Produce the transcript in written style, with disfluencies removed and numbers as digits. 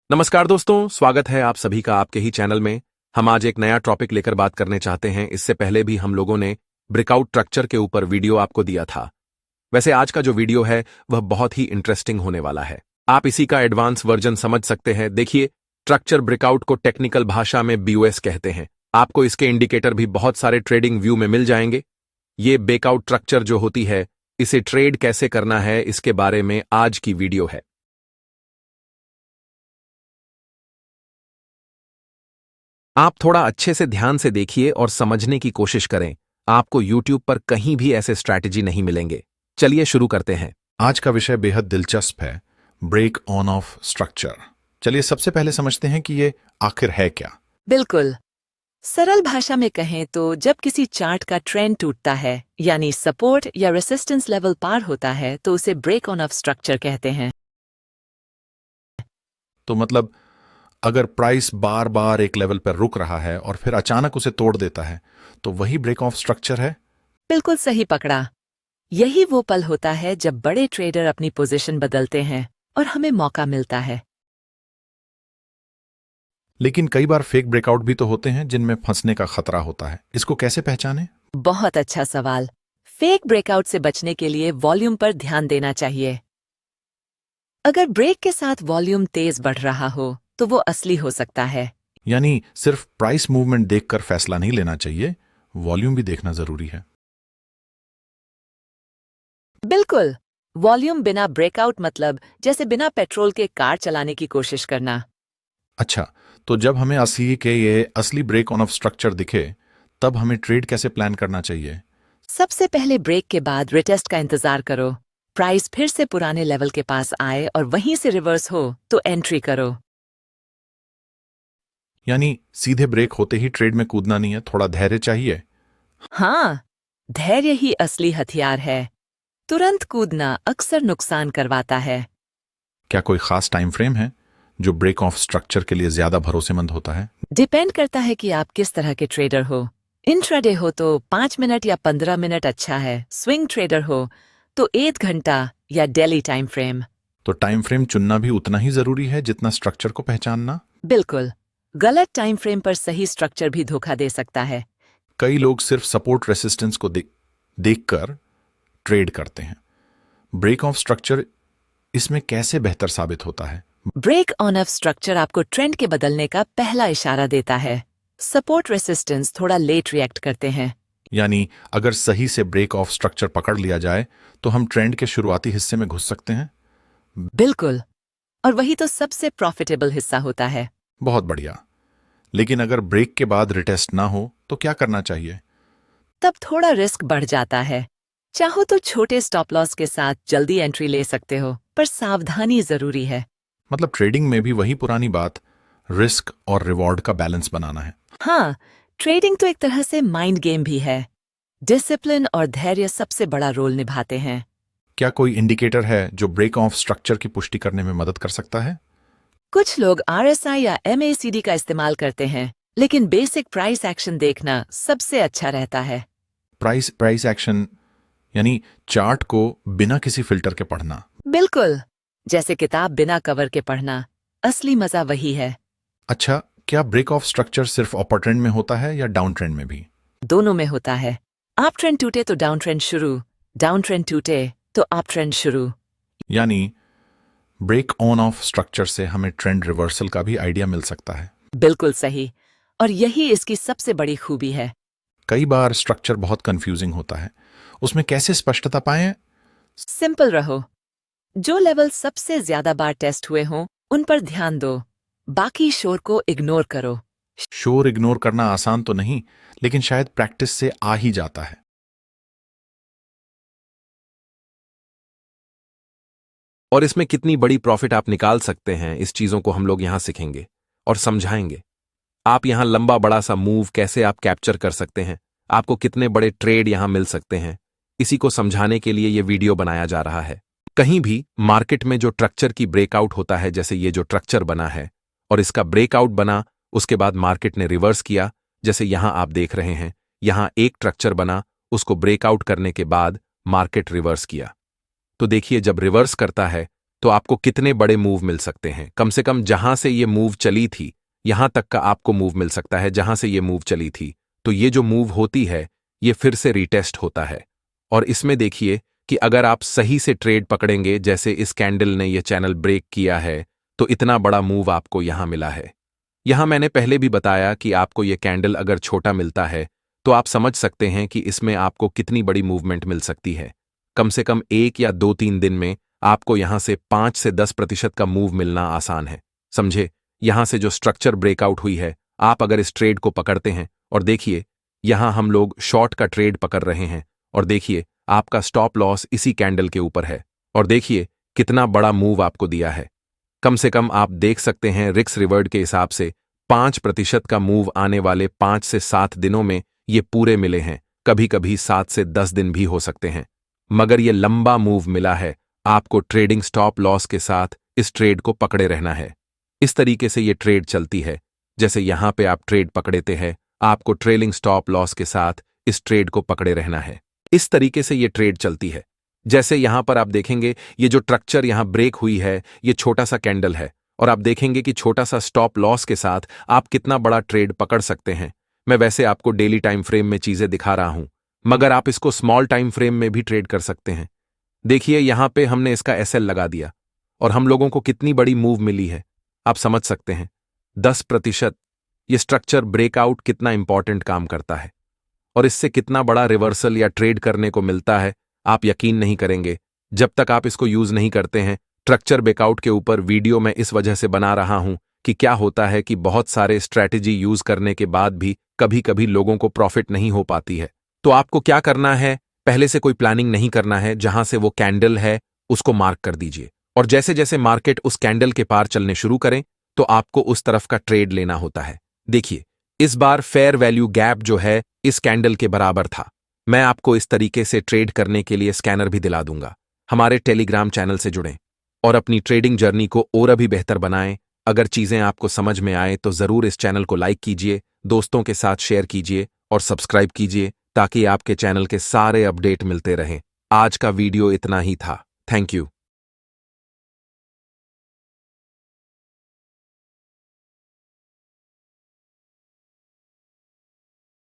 नमस्कार दोस्तों, स्वागत है आप सभी का आपके ही चैनल में। हम आज एक नया टॉपिक लेकर बात करने चाहते हैं। इससे पहले भी हम लोगों ने ब्रेकआउट स्ट्रक्चर के ऊपर वीडियो आपको दिया था। वैसे आज का जो वीडियो है वह बहुत ही इंटरेस्टिंग होने वाला है। आप इसी का एडवांस वर्जन समझ सकते हैं। देखिए, स्ट्रक्चर ब्रेकआउट को टेक्निकल भाषा में BOS कहते हैं। आपको इसके इंडिकेटर भी बहुत सारे ट्रेडिंग व्यू में मिल जाएंगे। ये ब्रेकआउट स्ट्रक्चर जो होती है, इसे ट्रेड कैसे करना है, इसके बारे में आज की वीडियो है। आप थोड़ा अच्छे से ध्यान से देखिए और समझने की कोशिश करें। आपको YouTube पर कहीं भी ऐसे स्ट्रैटेजी नहीं मिलेंगे। चलिए शुरू करते हैं। आज का विषय बेहद दिलचस्प है, ब्रेक ऑन ऑफ स्ट्रक्चर। चलिए सबसे पहले समझते हैं कि ये आखिर है क्या। बिल्कुल। सरल भाषा में कहें तो जब किसी चार्ट का ट्रेंड टूटता है, यानी सपोर्ट या रेसिस्टेंस लेवल पार होता है, तो उसे ब्रेक ऑन ऑफ स्ट्रक्चर कहते हैं। तो मतलब अगर प्राइस बार बार एक लेवल पर रुक रहा है और फिर अचानक उसे तोड़ देता है, तो वही ब्रेक ऑफ स्ट्रक्चर है। बिल्कुल सही पकड़ा। यही वो पल होता है जब बड़े ट्रेडर अपनी पोजीशन बदलते हैं और हमें मौका मिलता है। लेकिन कई बार फेक ब्रेकआउट भी तो होते हैं जिनमें फंसने का खतरा होता है। इसको कैसे पहचानें? बहुत अच्छा सवाल। फेक ब्रेकआउट से बचने के लिए वॉल्यूम पर ध्यान देना चाहिए। अगर ब्रेक के साथ वॉल्यूम तेज बढ़ रहा हो तो वो असली हो सकता है। यानी सिर्फ प्राइस मूवमेंट देखकर फैसला नहीं लेना चाहिए, वॉल्यूम भी देखना जरूरी है। बिल्कुल। वॉल्यूम बिना ब्रेकआउट मतलब जैसे बिना पेट्रोल के कार चलाने की कोशिश करना। अच्छा, तो जब हमें ये असली ब्रेक ऑन ऑफ स्ट्रक्चर दिखे, तब हमें ट्रेड कैसे प्लान करना चाहिए? सबसे पहले ब्रेक के बाद रिटेस्ट का इंतजार करो। प्राइस फिर से पुराने लेवल के पास आए और वहीं से रिवर्स हो तो एंट्री करो। यानी सीधे ब्रेक होते ही ट्रेड में कूदना नहीं है, थोड़ा धैर्य चाहिए। हाँ, धैर्य ही असली हथियार है। तुरंत कूदना अक्सर नुकसान करवाता है। क्या कोई खास टाइम फ्रेम है जो ब्रेक ऑफ स्ट्रक्चर के लिए ज्यादा भरोसेमंद होता है? डिपेंड करता है कि आप किस तरह के ट्रेडर हो। इंट्राडे हो तो 5 मिनट या 15 मिनट अच्छा है। स्विंग ट्रेडर हो तो 1 घंटा या डेली टाइम फ्रेम। तो टाइम फ्रेम चुनना भी उतना ही जरूरी है जितना स्ट्रक्चर को पहचानना। बिल्कुल। गलत टाइम फ्रेम पर सही स्ट्रक्चर भी धोखा दे सकता है। कई लोग सिर्फ सपोर्ट रेसिस्टेंस को देखकर ट्रेड करते हैं। ब्रेक ऑफ स्ट्रक्चर इसमें कैसे बेहतर साबित होता है? ब्रेक ऑन ऑफ स्ट्रक्चर आपको ट्रेंड के बदलने का पहला इशारा देता है। सपोर्ट रेसिस्टेंस थोड़ा लेट रिएक्ट करते हैं। यानी अगर सही से ब्रेक ऑफ स्ट्रक्चर पकड़ लिया जाए तो हम ट्रेंड के शुरुआती हिस्से में घुस सकते हैं। बिल्कुल। और वही तो सबसे प्रॉफिटेबल हिस्सा होता है। बहुत बढ़िया। लेकिन अगर ब्रेक के बाद रिटेस्ट ना हो तो क्या करना चाहिए? तब थोड़ा रिस्क बढ़ जाता है। चाहो तो छोटे स्टॉप लॉस के साथ जल्दी एंट्री ले सकते हो, पर सावधानी जरूरी है। मतलब ट्रेडिंग में भी वही पुरानी बात, रिस्क और रिवॉर्ड का बैलेंस बनाना है। हाँ, ट्रेडिंग तो एक तरह से माइंड गेम भी है। डिसिप्लिन और धैर्य सबसे बड़ा रोल निभाते हैं। क्या कोई इंडिकेटर है जो ब्रेक ऑफ स्ट्रक्चर की पुष्टि करने में मदद कर सकता है? कुछ लोग RSI या MACD का इस्तेमाल करते हैं, लेकिन बेसिक प्राइस एक्शन देखना सबसे अच्छा रहता है। प्राइस एक्शन यानी चार्ट को बिना किसी फिल्टर के पढ़ना। बिल्कुल। जैसे किताब बिना कवर के पढ़ना। असली मजा वही है। अच्छा, क्या ब्रेक ऑफ स्ट्रक्चर सिर्फ अपर ट्रेंड में होता है या डाउन ट्रेंड में भी? दोनों में होता है। अप ट्रेंड टूटे तो डाउन ट्रेंड शुरू, डाउन ट्रेंड टूटे तो अप ट्रेंड शुरू। यानी ब्रेक ऑन ऑफ स्ट्रक्चर से हमें ट्रेंड रिवर्सल का भी आइडिया मिल सकता है। बिल्कुल सही। और यही इसकी सबसे बड़ी खूबी है। कई बार स्ट्रक्चर बहुत कंफ्यूजिंग होता है, उसमें कैसे स्पष्टता पाएं? सिंपल रहो। जो लेवल सबसे ज्यादा बार टेस्ट हुए हों उन पर ध्यान दो। बाकी शोर को इग्नोर करो। शोर इग्नोर करना आसान तो नहीं, लेकिन शायद प्रैक्टिस से आ ही जाता है। और इसमें कितनी बड़ी प्रॉफिट आप निकाल सकते हैं, इस चीजों को हम लोग यहां सीखेंगे और समझाएंगे। आप यहां लंबा बड़ा सा मूव कैसे आप कैप्चर कर सकते हैं, आपको कितने बड़े ट्रेड यहां मिल सकते हैं, इसी को समझाने के लिए यह वीडियो बनाया जा रहा है। कहीं भी मार्केट में जो स्ट्रक्चर की ब्रेकआउट होता है, जैसे ये जो स्ट्रक्चर बना है और इसका ब्रेकआउट बना, उसके बाद मार्केट ने रिवर्स किया, जैसे यहां आप देख रहे हैं, यहां एक स्ट्रक्चर बना, उसको ब्रेकआउट करने के बाद मार्केट रिवर्स किया। तो देखिए, जब रिवर्स करता है तो आपको कितने बड़े मूव मिल सकते हैं। कम से कम जहां से ये मूव चली थी यहां तक का आपको मूव मिल सकता है जहां से ये मूव चली थी। तो ये जो मूव होती है ये फिर से रीटेस्ट होता है। और इसमें देखिए कि अगर आप सही से ट्रेड पकड़ेंगे, जैसे इस कैंडल ने ये चैनल ब्रेक किया है, तो इतना बड़ा मूव आपको यहां मिला है। यहां मैंने पहले भी बताया कि आपको ये कैंडल अगर छोटा मिलता है तो आप समझ सकते हैं कि इसमें आपको कितनी बड़ी मूवमेंट मिल सकती है। कम से कम 1 या 2-3 दिन में आपको यहां से 5 से 10% का मूव मिलना आसान है। समझे, यहां से जो स्ट्रक्चर ब्रेकआउट हुई है, आप अगर इस ट्रेड को पकड़ते हैं और देखिए यहां हम लोग शॉर्ट का ट्रेड पकड़ रहे हैं और देखिए आपका स्टॉप लॉस इसी कैंडल के ऊपर है और देखिए कितना बड़ा मूव आपको दिया है। कम से कम आप देख सकते हैं रिस्क रिवर्ड के हिसाब से 5% का मूव आने वाले 5 से 7 दिनों में ये पूरे मिले हैं। कभी कभी 7 से 10 दिन भी हो सकते हैं, मगर ये लंबा मूव मिला है। आपको ट्रेडिंग स्टॉप लॉस के साथ इस ट्रेड को पकड़े रहना है। इस तरीके से ये ट्रेड चलती है। जैसे यहां पे आप ट्रेड पकड़ते हैं, आपको ट्रेलिंग स्टॉप लॉस के साथ इस ट्रेड को पकड़े रहना है। इस तरीके से ये ट्रेड चलती है। जैसे यहां पर आप देखेंगे ये जो स्ट्रक्चर यहां ब्रेक हुई है, ये छोटा सा कैंडल है और आप देखेंगे कि छोटा सा स्टॉप लॉस के साथ आप कितना बड़ा ट्रेड पकड़ सकते हैं। मैं वैसे आपको डेली टाइम फ्रेम में चीजें दिखा रहा हूं, मगर आप इसको स्मॉल टाइम फ्रेम में भी ट्रेड कर सकते हैं। देखिए यहां पे हमने इसका एसएल लगा दिया और हम लोगों को कितनी बड़ी मूव मिली है, आप समझ सकते हैं। 10%। ये स्ट्रक्चर ब्रेकआउट कितना इंपॉर्टेंट काम करता है और इससे कितना बड़ा रिवर्सल या ट्रेड करने को मिलता है, आप यकीन नहीं करेंगे जब तक आप इसको यूज नहीं करते हैं। स्ट्रक्चर ब्रेकआउट के ऊपर वीडियो मैं इस वजह से बना रहा हूं कि क्या होता है कि बहुत सारे स्ट्रैटेजी यूज करने के बाद भी कभी कभी लोगों को प्रॉफिट नहीं हो पाती है। तो आपको क्या करना है, पहले से कोई प्लानिंग नहीं करना है। जहां से वो कैंडल है उसको मार्क कर दीजिए और जैसे जैसे मार्केट उस कैंडल के पार चलने शुरू करें तो आपको उस तरफ का ट्रेड लेना होता है। देखिए इस बार फेयर वैल्यू गैप जो है इस कैंडल के बराबर था। मैं आपको इस तरीके से ट्रेड करने के लिए स्कैनर भी दिला दूंगा। हमारे टेलीग्राम चैनल से जुड़ें और अपनी ट्रेडिंग जर्नी को और भी बेहतर बनाएं। अगर चीजें आपको समझ में आए तो जरूर इस चैनल को लाइक कीजिए, दोस्तों के साथ शेयर कीजिए और सब्सक्राइब कीजिए ताकि आपके चैनल के सारे अपडेट मिलते रहें। आज का वीडियो इतना ही था। Thank you.